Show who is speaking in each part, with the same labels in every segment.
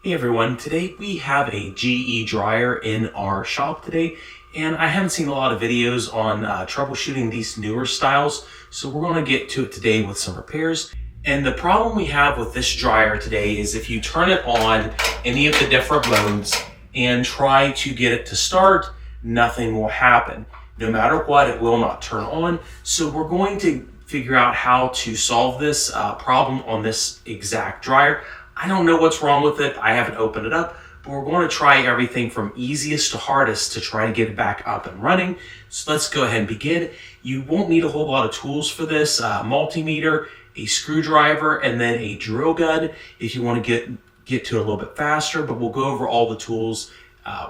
Speaker 1: Hey everyone, today we have a GE dryer in our shop today, and I haven't seen a lot of videos on troubleshooting these newer styles, so we're going to get to it today with some repairs. And the problem we have with this dryer today is if you turn it on any of the different modes and try to get it to start, nothing will happen. No matter what, it will not turn on. So we're going to figure out how to solve this problem on this exact dryer. I don't know what's wrong with it. I haven't opened it up, but we're going to try everything from easiest to hardest to try to get it back up and running. So let's go ahead and begin. You won't need a whole lot of tools for this. Multimeter, a screwdriver, and then a drill gun if you want to get to it a little bit faster, but we'll go over all the tools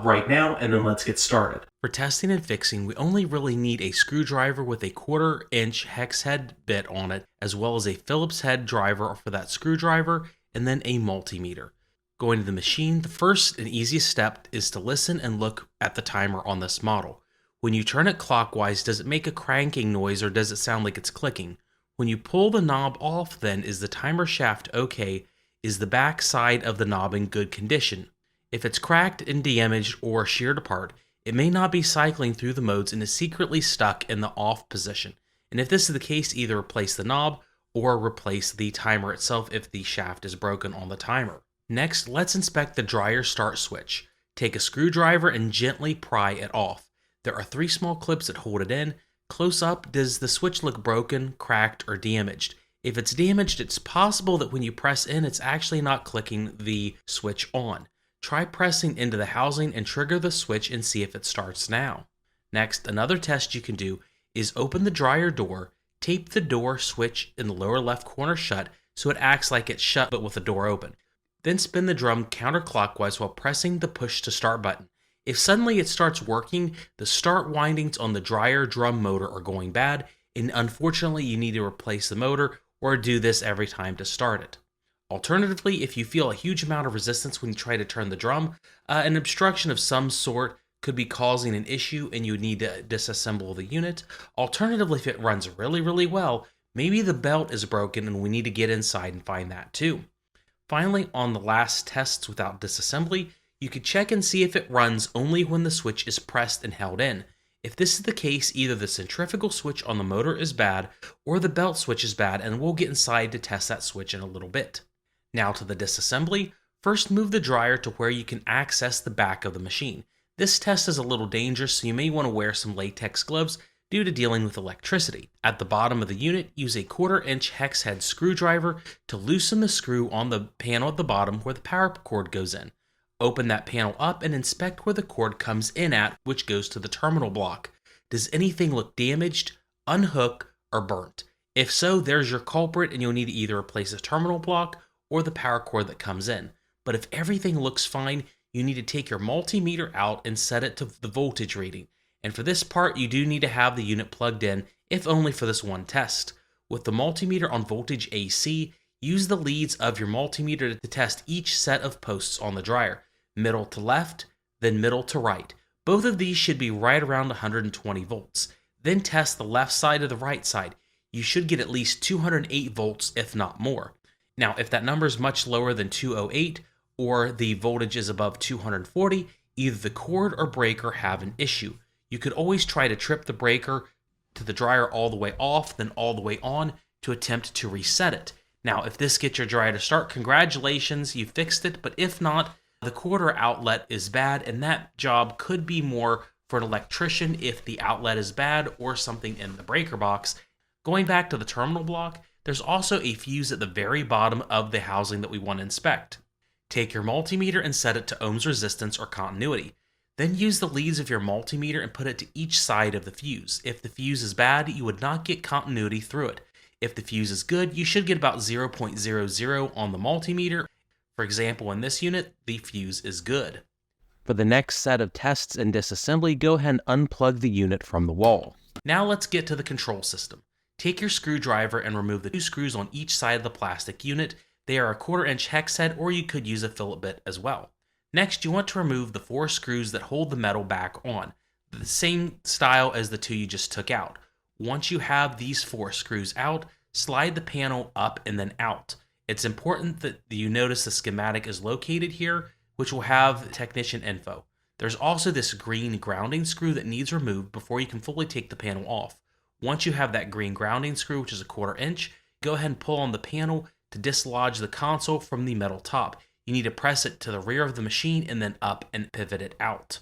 Speaker 1: right now, and then let's get started. For testing and fixing, we only really need a screwdriver with a 1/4-inch hex head bit on it, as well as a Phillips head driver for that screwdriver, and then a multimeter. Going to the machine, the first and easiest step is to listen and look at the timer on this model. When you turn it clockwise, does it make a cranking noise or does it sound like it's clicking? When you pull the knob off, then, is the timer shaft okay? Is the back side of the knob in good condition? If it's cracked and damaged or sheared apart, it may not be cycling through the modes and is secretly stuck in the off position. And if this is the case, either replace the knob or replace the timer itself if the shaft is broken on the timer. Next, let's inspect the dryer start switch. Take a screwdriver and gently pry it off. There are 3 small clips that hold it in. Close up, does the switch look broken, cracked, or damaged? If it's damaged, it's possible that when you press in, it's actually not clicking the switch on. Try pressing into the housing and trigger the switch and see if it starts now. Next, another test you can do is open the dryer door. Tape the door switch in the lower left corner shut so it acts like it's shut but with the door open. Then spin the drum counterclockwise while pressing the push to start button. If suddenly it starts working, the start windings on the dryer drum motor are going bad, and unfortunately you need to replace the motor or do this every time to start it. Alternatively, if you feel a huge amount of resistance when you try to turn the drum, an obstruction of some sort could be causing an issue and you need to disassemble the unit. Alternatively, if it runs really well, maybe the belt is broken and we need to get inside and find that too. Finally, on the last tests without disassembly, you could check and see if it runs only when the switch is pressed and held in. If this is the case, either the centrifugal switch on the motor is bad or the belt switch is bad, and we'll get inside to test that switch in a little bit. Now to the disassembly. First, move the dryer to where you can access the back of the machine. This test is a little dangerous, so you may want to wear some latex gloves due to dealing with electricity. At the bottom of the unit, use a 1/4-inch hex head screwdriver to loosen the screw on the panel at the bottom where the power cord goes in. Open that panel up and inspect where the cord comes in at, which goes to the terminal block. Does anything look damaged, unhooked, or burnt? If so, there's your culprit and you'll need to either replace the terminal block or the power cord that comes in. But if everything looks fine, you need to take your multimeter out and set it to the voltage reading. And for this part, you do need to have the unit plugged in, if only for this one test. With the multimeter on voltage AC, use the leads of your multimeter to test each set of posts on the dryer. Middle to left, then middle to right. Both of these should be right around 120 volts. Then test the left side to the right side. You should get at least 208 volts, if not more. Now, if that number is much lower than 208, or the voltage is above 240, either the cord or breaker have an issue. You could always try to trip the breaker to the dryer all the way off, then all the way on to attempt to reset it. Now, if this gets your dryer to start, congratulations, you fixed it, but if not, the cord or outlet is bad, and that job could be more for an electrician if the outlet is bad or something in the breaker box. Going back to the terminal block, there's also a fuse at the very bottom of the housing that we want to inspect. Take your multimeter and set it to ohms resistance or continuity. Then use the leads of your multimeter and put it to each side of the fuse. If the fuse is bad, you would not get continuity through it. If the fuse is good, you should get about 0.00 on the multimeter. For example, in this unit, the fuse is good. For the next set of tests and disassembly, go ahead and unplug the unit from the wall. Now let's get to the control system. Take your screwdriver and remove the 2 screws on each side of the plastic unit. They are a 1/4-inch hex head, or you could use a fillet bit as well. Next, you want to remove the 4 screws that hold the metal back on, the same style as the 2 you just took out. Once you have these 4 screws out, slide the panel up and then out. It's important that you notice the schematic is located here, which will have technician info. There's also this green grounding screw that needs removed before you can fully take the panel off. Once you have that green grounding screw, which is a 1/4 inch, go ahead and pull on the panel to dislodge the console from the metal top. You need to press it to the rear of the machine and then up and pivot it out.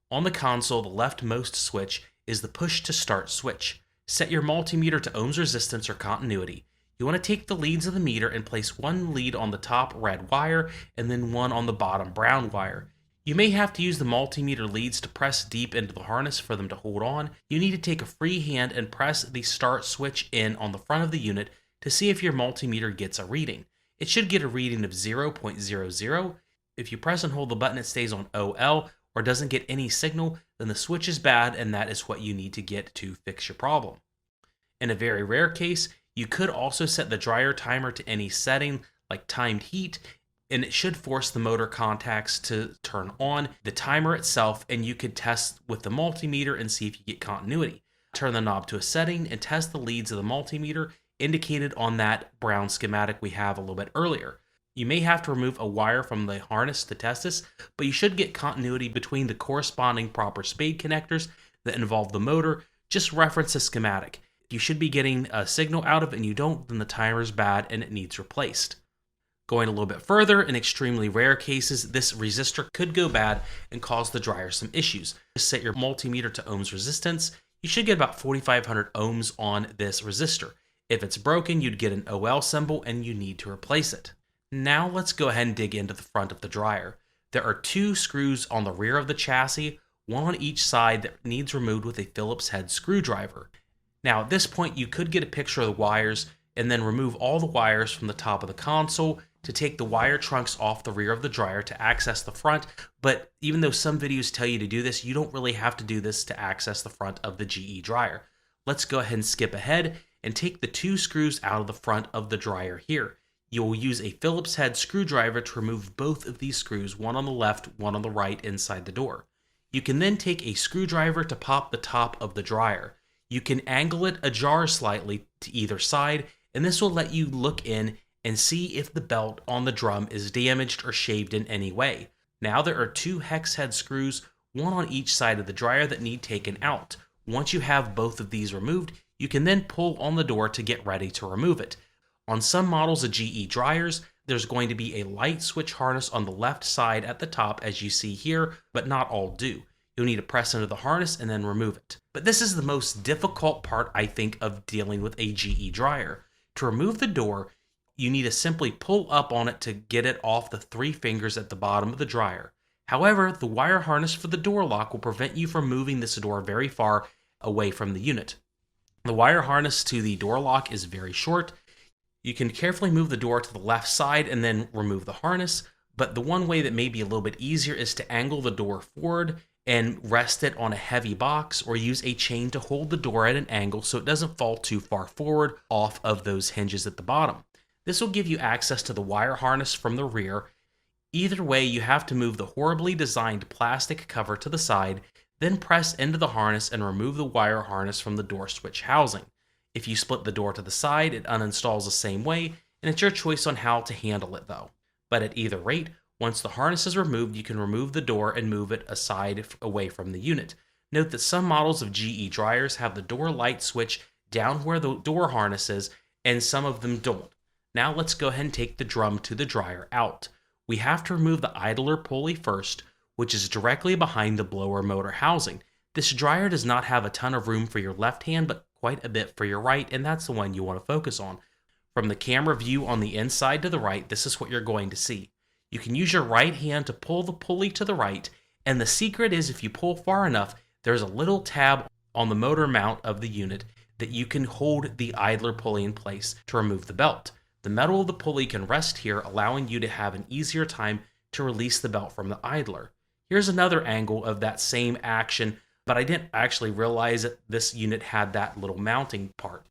Speaker 1: On the console, the leftmost switch is the push to start switch. Set your multimeter to ohms resistance or continuity. You want to take the leads of the meter and place one lead on the top red wire and then one on the bottom brown wire. You may have to use the multimeter leads to press deep into the harness for them to hold on. You need to take a free hand and press the start switch in on the front of the unit to see if your multimeter gets a reading. It should get a reading of 0.00. If you press and hold the button, it stays on OL or doesn't get any signal, then the switch is bad and that is what you need to get to fix your problem. In a very rare case, you could also set the dryer timer to any setting like timed heat, and it should force the motor contacts to turn on the timer itself, and you could test with the multimeter and see if you get continuity. Turn the knob to a setting and test the leads of the multimeter indicated on that brown schematic we have a little bit earlier. You may have to remove a wire from the harness to test this, but you should get continuity between the corresponding proper spade connectors that involve the motor. Just reference the schematic. If you should be getting a signal out of it and you don't, then the timer is bad and it needs replaced. Going a little bit further, in extremely rare cases, this resistor could go bad and cause the dryer some issues. Just set your multimeter to ohms resistance. You should get about 4,500 ohms on this resistor. If it's broken, you'd get an OL symbol and you need to replace it. Now let's go ahead and dig into the front of the dryer. There are 2 screws on the rear of the chassis, one on each side that needs removed with a Phillips head screwdriver. Now at this point, you could get a picture of the wires and then remove all the wires from the top of the console to take the wire trunks off the rear of the dryer to access the front. But even though some videos tell you to do this, you don't really have to do this to access the front of the GE dryer. Let's go ahead and skip ahead and take the 2 screws out of the front of the dryer here. You will use a Phillips head screwdriver to remove both of these screws, one on the left, one on the right inside the door. You can then take a screwdriver to pop the top of the dryer. You can angle it ajar slightly to either side, and this will let you look in and see if the belt on the drum is damaged or shaved in any way. Now there are 2 hex head screws, one on each side of the dryer that need taken out. Once you have both of these removed, you can then pull on the door to get ready to remove it. On some models of GE dryers, there's going to be a light switch harness on the left side at the top as you see here, but not all do. You'll need to press into the harness and then remove it. But this is the most difficult part, I think, of dealing with a GE dryer. To remove the door, you need to simply pull up on it to get it off the 3 fingers at the bottom of the dryer. However, the wire harness for the door lock will prevent you from moving this door very far away from the unit. The wire harness to the door lock is very short. You can carefully move the door to the left side and then remove the harness, but the one way that may be a little bit easier is to angle the door forward and rest it on a heavy box or use a chain to hold the door at an angle so it doesn't fall too far forward off of those hinges at the bottom. This will give you access to the wire harness from the rear. Either way, you have to move the horribly designed plastic cover to the side, then press into the harness and remove the wire harness from the door switch housing. If you split the door to the side, it uninstalls the same way, and it's your choice on how to handle it though. But at either rate, once the harness is removed, you can remove the door and move it aside away from the unit. Note that some models of GE dryers have the door light switch down where the door harness is, and some of them don't. Now let's go ahead and take the drum to the dryer out. We have to remove the idler pulley first, which is directly behind the blower motor housing. This dryer does not have a ton of room for your left hand, but quite a bit for your right, and that's the one you want to focus on. From the camera view on the inside to the right, this is what you're going to see. You can use your right hand to pull the pulley to the right, and the secret is if you pull far enough, there's a little tab on the motor mount of the unit that you can hold the idler pulley in place to remove the belt. The metal of the pulley can rest here, allowing you to have an easier time to release the belt from the idler. Here's another angle of that same action, but I didn't actually realize that this unit had that little mounting part.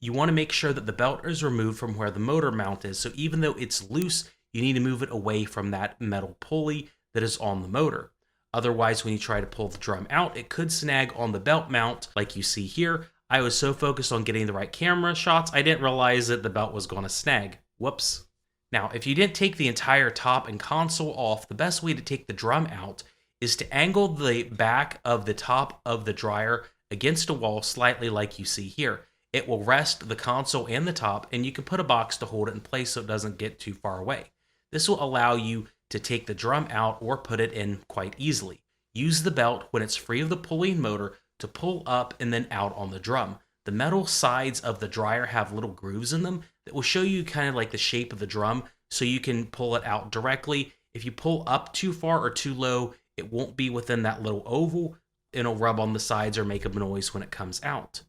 Speaker 1: You want to make sure that the belt is removed from where the motor mount is, so even though it's loose, you need to move it away from that metal pulley that is on the motor. Otherwise, when you try to pull the drum out, it could snag on the belt mount like you see here. I was so focused on getting the right camera shots, I didn't realize that the belt was going to snag. Whoops. Now, if you didn't take the entire top and console off, the best way to take the drum out is to angle the back of the top of the dryer against a wall slightly like you see here. It will rest the console and the top, and you can put a box to hold it in place so it doesn't get too far away. This will allow you to take the drum out or put it in quite easily. Use the belt when it's free of the pulley and motor to pull up and then out on the drum. The metal sides of the dryer have little grooves in them that will show you kind of like the shape of the drum so you can pull it out directly. If you pull up too far or too low, it won't be within that little oval. It'll rub on the sides or make a noise when it comes out.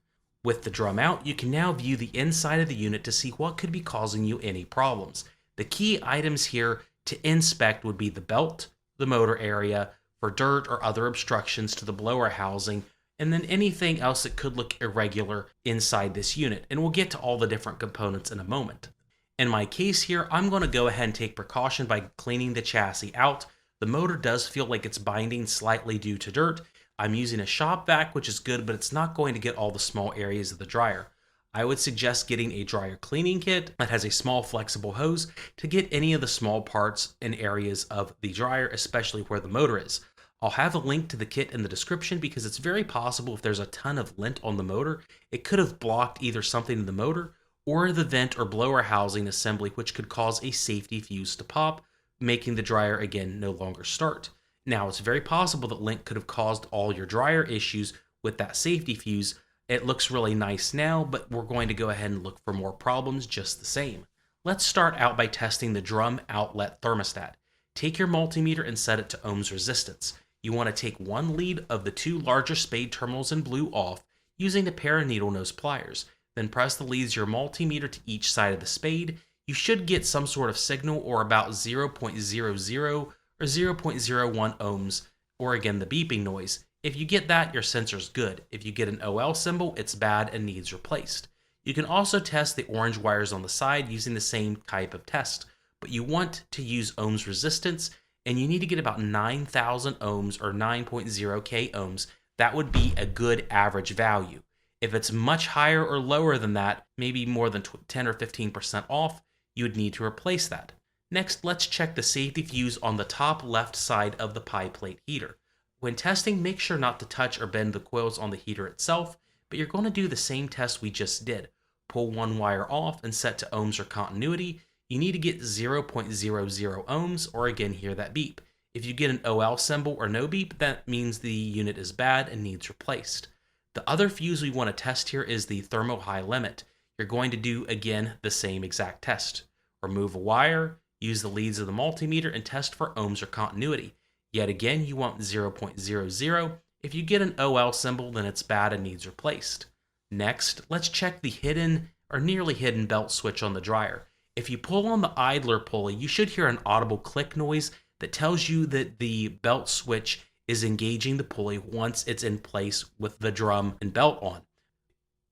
Speaker 1: With the drum out, you can now view the inside of the unit to see what could be causing you any problems. The key items here to inspect would be the belt, the motor area, for dirt or other obstructions to the blower housing, and then anything else that could look irregular inside this unit. And we'll get to all the different components in a moment. In my case here, I'm going to go ahead and take precaution by cleaning the chassis out. The motor does feel like it's binding slightly due to dirt. I'm using a shop vac, which is good, but it's not going to get all the small areas of the dryer. I would suggest getting a dryer cleaning kit that has a small flexible hose to get any of the small parts and areas of the dryer, especially where the motor is. I'll have a link to the kit in the description because it's very possible if there's a ton of lint on the motor, it could have blocked either something in the motor or the vent or blower housing assembly, which could cause a safety fuse to pop, making the dryer again no longer start. Now, it's very possible that lint could have caused all your dryer issues with that safety fuse. It looks really nice now, but we're going to go ahead and look for more problems just the same. Let's start out by testing the drum outlet thermostat. Take your multimeter and set it to ohms resistance. You want to take one lead of the two larger spade terminals in blue off using a pair of needle nose pliers. Then press the leads of your multimeter to each side of the spade. You should get some sort of signal or about 0.00 or 0.01 ohms, or again the beeping noise. If you get that, your sensor's good. If you get an OL symbol, it's bad and needs replaced. You can also test the orange wires on the side using the same type of test, but you want to use ohms resistance, and you need to get about 9,000 ohms or 9.0k ohms. That would be a good average value. If it's much higher or lower than that, maybe more than 10 or 15% off, you would need to replace that. Next, let's check the safety fuse on the top left side of the pie plate heater. When testing, make sure not to touch or bend the coils on the heater itself, but you're going to do the same test we just did. Pull one wire off and set to ohms or continuity. You need to get 0.00 ohms, or again hear that beep. If you get an OL symbol or no beep, that means the unit is bad and needs replaced. The other fuse we want to test here is the thermo high limit. You're going to do, again, the same exact test. Remove a wire, use the leads of the multimeter, and test for ohms or continuity. Yet again, you want 0.00. If you get an OL symbol, then it's bad and needs replaced. Next, let's check the hidden or nearly hidden belt switch on the dryer. If you pull on the idler pulley, you should hear an audible click noise that tells you that the belt switch is engaging the pulley once it's in place with the drum and belt on.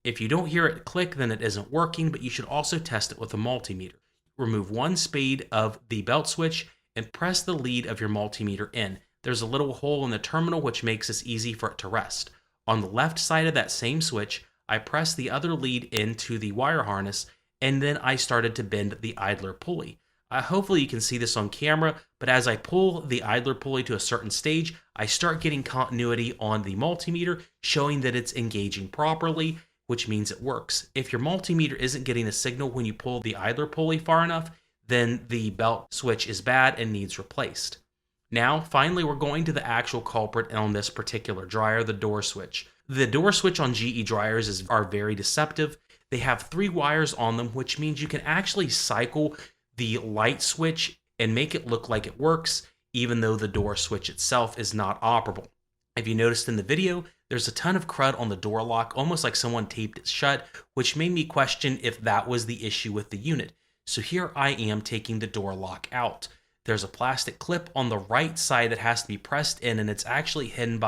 Speaker 1: If you don't hear it click, then it isn't working, but you should also test it with a multimeter. Remove one spade of the belt switch and press the lead of your multimeter in. There's a little hole in the terminal which makes it easy for it to rest. On the left side of that same switch, I pressed the other lead into the wire harness, and then I started to bend the idler pulley. Hopefully you can see this on camera, but as I pull the idler pulley to a certain stage, I start getting continuity on the multimeter, showing that it's engaging properly, which means it works. If your multimeter isn't getting a signal when you pull the idler pulley far enough, then the belt switch is bad and needs replaced. Now, finally, we're going to the actual culprit on this particular dryer, the door switch. The door switch on GE dryers are very deceptive. They have 3 wires on them, which means you can actually cycle the light switch and make it look like it works, even though the door switch itself is not operable. If you noticed in the video, there's a ton of crud on the door lock, almost like someone taped it shut, which made me question if that was the issue with the unit. So here I am taking the door lock out. There's a plastic clip on the right side that has to be pressed in, and it's actually hidden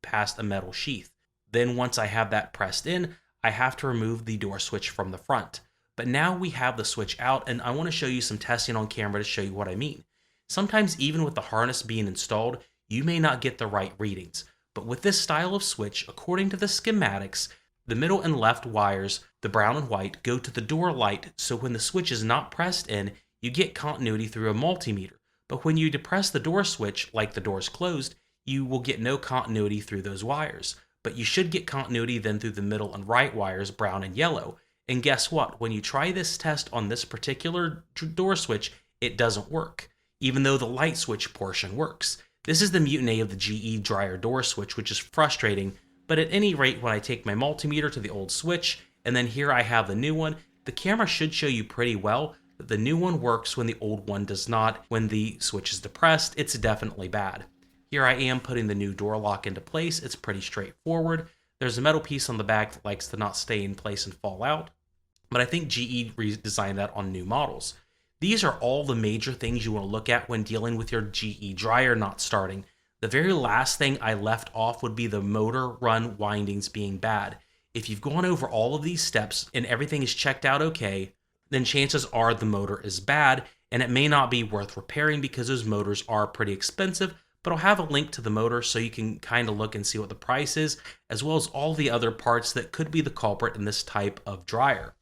Speaker 1: past a metal sheath. Then once I have that pressed in, I have to remove the door switch from the front. But now we have the switch out, and I want to show you some testing on camera to show you what I mean. Sometimes even with the harness being installed, you may not get the right readings. But with this style of switch, according to the schematics, the middle and left wires, the brown and white, go to the door light, so when the switch is not pressed in, you get continuity through a multimeter. But when you depress the door switch, like the door is closed, you will get no continuity through those wires. But you should get continuity then through the middle and right wires, brown and yellow. And guess what? When you try this test on this particular door switch, it doesn't work, even though the light switch portion works. This is the mutant A of the GE dryer door switch, which is frustrating, but at any rate, when I take my multimeter to the old switch, and then here I have the new one, the camera should show you pretty well that the new one works when the old one does not. When the switch is depressed, it's definitely bad. Here I am putting the new door lock into place. It's pretty straightforward. There's a metal piece on the back that likes to not stay in place and fall out, but I think GE redesigned that on new models. These are all the major things you want to look at when dealing with your GE dryer not starting. The very last thing I left off would be the motor run windings being bad. If you've gone over all of these steps and everything is checked out okay, then chances are the motor is bad and it may not be worth repairing because those motors are pretty expensive, but I'll have a link to the motor so you can kind of look and see what the price is, as well as all the other parts that could be the culprit in this type of dryer.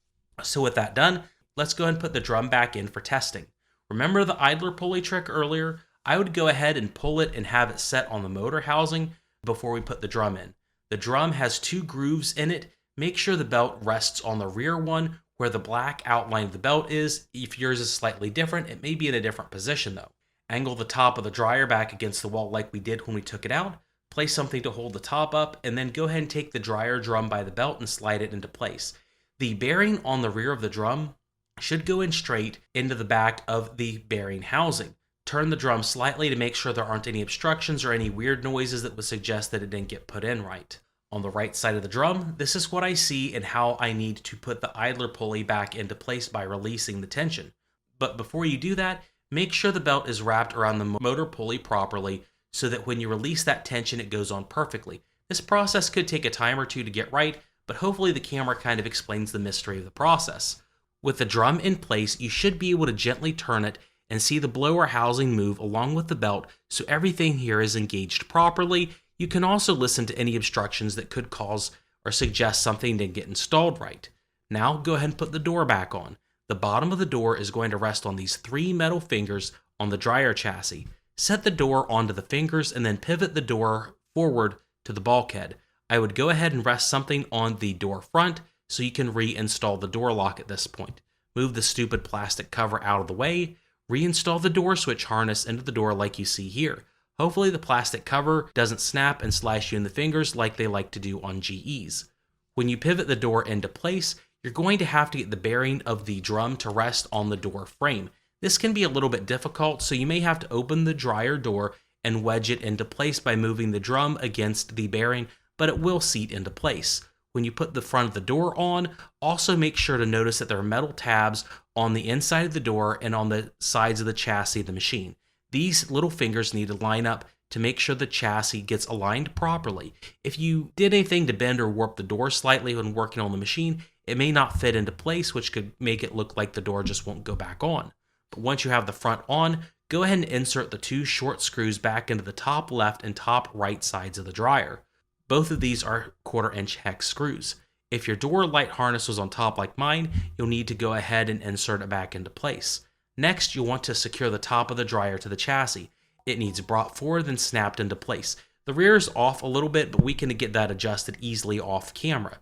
Speaker 1: So with that done, let's go ahead and put the drum back in for testing. Remember the idler pulley trick earlier? I would go ahead and pull it and have it set on the motor housing before we put the drum in. The drum has 2 grooves in it. Make sure the belt rests on the rear one where the black outline of the belt is. If yours is slightly different, it may be in a different position though. Angle the top of the dryer back against the wall like we did when we took it out. Place something to hold the top up, and then go ahead and take the dryer drum by the belt and slide it into place. The bearing on the rear of the drum should go in straight into the back of the bearing housing. Turn the drum slightly to make sure there aren't any obstructions or any weird noises that would suggest that it didn't get put in right. On the right side of the drum, this is what I see and how I need to put the idler pulley back into place by releasing the tension. But before you do that, make sure the belt is wrapped around the motor pulley properly so that when you release that tension, it goes on perfectly. This process could take a time or two to get right, but hopefully the camera kind of explains the mystery of the process. With the drum in place, you should be able to gently turn it and see the blower housing move along with the belt so everything here is engaged properly. You can also listen to any obstructions that could cause or suggest something didn't get installed right. Now go ahead and put the door back on. The bottom of the door is going to rest on these 3 metal fingers on the dryer chassis. Set the door onto the fingers and then pivot the door forward to the bulkhead. I would go ahead and rest something on the door front so you can reinstall the door lock at this point. Move the stupid plastic cover out of the way. Reinstall the door switch harness into the door like you see here. Hopefully the plastic cover doesn't snap and slash you in the fingers like they like to do on GEs. When you pivot the door into place, you're going to have to get the bearing of the drum to rest on the door frame. This can be a little bit difficult, so you may have to open the dryer door and wedge it into place by moving the drum against the bearing, but it will seat into place. When you put the front of the door on, also make sure to notice that there are metal tabs on the inside of the door and on the sides of the chassis of the machine. These little fingers need to line up to make sure the chassis gets aligned properly. If you did anything to bend or warp the door slightly when working on the machine, it may not fit into place, which could make it look like the door just won't go back on. But once you have the front on, go ahead and insert the 2 short screws back into the top left and top right sides of the dryer. Both of these are 1/4-inch hex screws. If your door light harness was on top like mine, you'll need to go ahead and insert it back into place. Next, you'll want to secure the top of the dryer to the chassis. It needs brought forward and snapped into place. The rear is off a little bit, but we can get that adjusted easily off camera.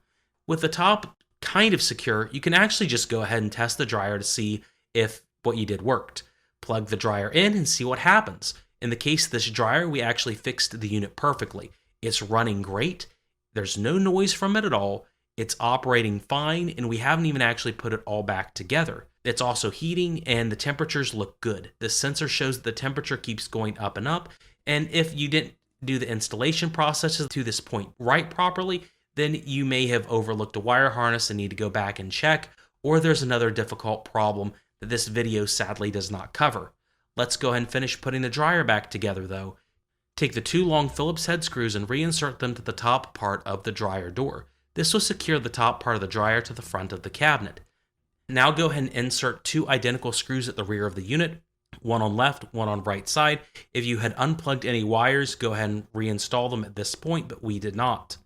Speaker 1: With the top kind of secure, you can actually just go ahead and test the dryer to see if what you did worked. Plug the dryer in and see what happens. In the case of this dryer, we actually fixed the unit perfectly. It's running great. There's no noise from it at all. It's operating fine, and we haven't even actually put it all back together. It's also heating, and the temperatures look good. The sensor shows that the temperature keeps going up and up, and if you didn't do the installation processes to this point right properly, then you may have overlooked a wire harness and need to go back and check, or there's another difficult problem that this video sadly does not cover. Let's go ahead and finish putting the dryer back together though. Take the 2 long Phillips head screws and reinsert them to the top part of the dryer door. This will secure the top part of the dryer to the front of the cabinet. Now go ahead and insert 2 identical screws at the rear of the unit, one on left, one on right side. If you had unplugged any wires, go ahead and reinstall them at this point, but we did not.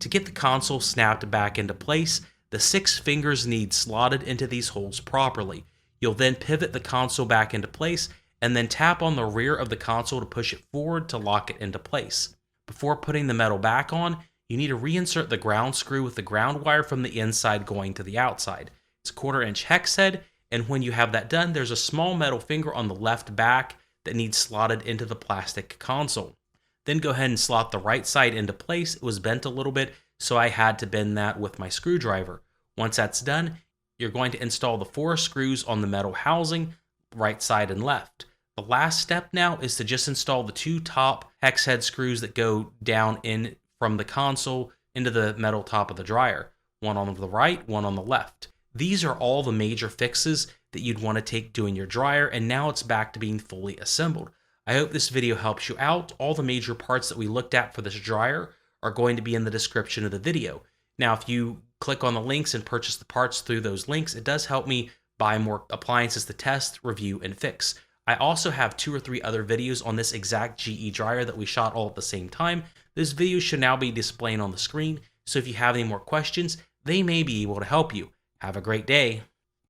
Speaker 1: To get the console snapped back into place, the 6 fingers need slotted into these holes properly.
Speaker 2: You'll then pivot the console back into place and then tap on the rear of the console to push it forward to lock it into place. Before putting the metal back on, you need to reinsert the ground screw with the ground wire from the inside going to the outside. It's a 1/4-inch hex head, and when you have that done, there's a small metal finger on the left back that needs slotted into the plastic console. Then go ahead and slot the right side into place. It was bent a little bit, so I had to bend that with my screwdriver. Once that's done, you're going to install the 4 screws on the metal housing, right side and left. The last step now is to just install the 2 top hex head screws that go down in from the console into the metal top of the dryer. One on the right, one on the left. These are all the major fixes that you'd want to take doing your dryer, and now it's back to being fully assembled. I hope this video helps you out. All the major parts that we looked at for this dryer are going to be in the description of the video. Now, if you click on the links and purchase the parts through those links, it does help me buy more appliances to test, review, and fix. I also have 2 or 3 other videos on this exact GE dryer that we shot all at the same time. Those videos should now be displaying on the screen, so if you have any more questions, they may be able to help you. Have a great day.